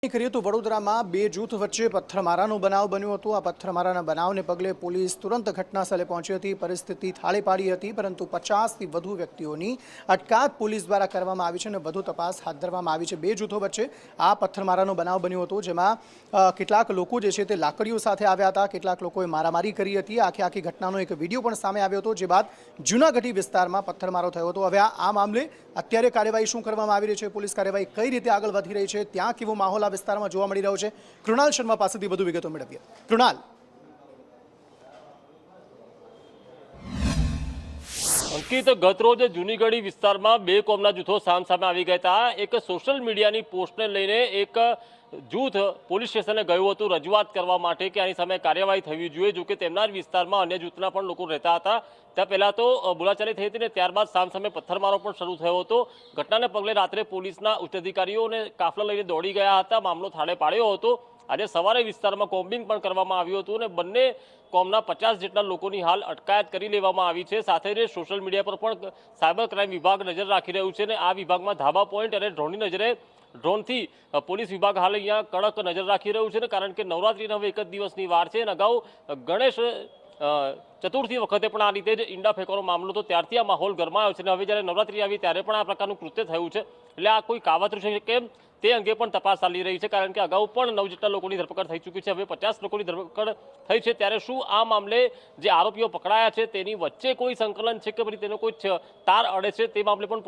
કરીએ તો વડોદરામાં બે જૂથ વચ્ચે પથ્થરમારાનો બનાવ બન્યો હતો। આ પથ્થરમારાના બનાવને પગલે પોલીસ તુરંત ઘટનાસ્થળે પહોંચી હતી। પરિસ્થિતિ થાળે પાડી હતી, પરંતુ 50થી વધુ વ્યક્તિઓની અટકાયત પોલીસ દ્વારા કરવામાં આવી છે અને વધુ તપાસ હાથ ધરવામાં આવી છે। બે જૂથો વચ્ચે આ પથ્થરમારાનો બનાવ બન્યો હતો, જેમાં કેટલાક લોકો જે છે તે લાકડીઓ સાથે આવ્યા હતા, કેટલાક લોકોએ મારામારી કરી હતી। આખી ઘટનાનો એક વિડીયો પણ સામે આવ્યો હતો, જે બાદ જૂનાગઢી વિસ્તારમાં પથ્થરમારો થયો હતો। હવે આ મામલે અત્યારે કાર્યવાહી શું કરવામાં આવી રહી છે, પોલીસ કાર્યવાહી કઈ રીતે આગળ વધી રહી છે, ત્યાં કેવો માહોલ વિસ્તારમાં જોવા મળી રહ્યો છે, કૃણાલ શર્મા પાસેથી વધુ વિગતો મેળવીએ। કૃણાલ, અંકિત, ગતરોજ જૂનીગઢી વિસ્તારમાં બે કોમના જૂથો સામસામે આવી ગયા હતા। એક સોશિયલ મીડિયાની પોસ્ટને લઈને એક જૂથ પોલીસ સ્ટેશને ગયું હતું રજૂઆત કરવા માટે કે આની સામે કાર્યવાહી થવી જોઈએ। જોકે તેમના જ વિસ્તારમાં અન્ય જૂથના પણ લોકો રહેતા હતા। ત્યાં પહેલા તો બોલાચાલી થઈ હતી ને ત્યારબાદ સામસામે પથ્થરમારો પણ શરૂ થયો હતો। ઘટનાને પગલે રાત્રે પોલીસના ઉચ્ચ અધિકારીઓને કાફલા લઈને દોડી ગયા હતા, મામલો થાળે પાડ્યો હતો। આજે સવારે વિસ્તારમાં કોમ્બિંગ પણ કરવામાં આવ્યું હતું અને બંને કોમના 50 જેટલા લોકોની હાલ અટકાયત કરી લેવામાં આવી છે। સાથે જ સોશિયલ મીડિયા પર પણ સાયબર ક્રાઇમ વિભાગ નજર રાખી રહ્યું છે અને આ વિભાગમાં ધાબા પોઈન્ટ અને ડ્રોનની નજરે ડ્રોનથી પોલીસ વિભાગ હાલ અહીંયા કડક નજર રાખી રહ્યું છે, કારણ કે નવરાત્રીના હવે એક જ દિવસની વાર છે અને અગાઉ ગણેશ ચતુર્થી વખતે પણ આ રીતે જ ઈંડા ફેંકવાનો મામલો હતો, ત્યારથી આ માહોલ ગરમાયો છે અને હવે જ્યારે નવરાત્રી આવી ત્યારે પણ આ પ્રકારનું કૃત્ય થયું છે। એટલે આ કોઈ કાવતરું છે કે તે અંગે પણ તપાસ ચાલી રહી છે, કારણ કે અગાઉ પણ 9 જેટલા લોકોની ધરપકડ થઈ ચૂકી છે, હવે 50 લોકોની ધરપકડ થઈ છે। ત્યારે શું આ મામલે જે આરોપીઓ પકડાયા છે તેની વચ્ચે કોઈ સંકલન છે કે પછી તેનો કોઈ તાર અડે છે, તે મામલે પણ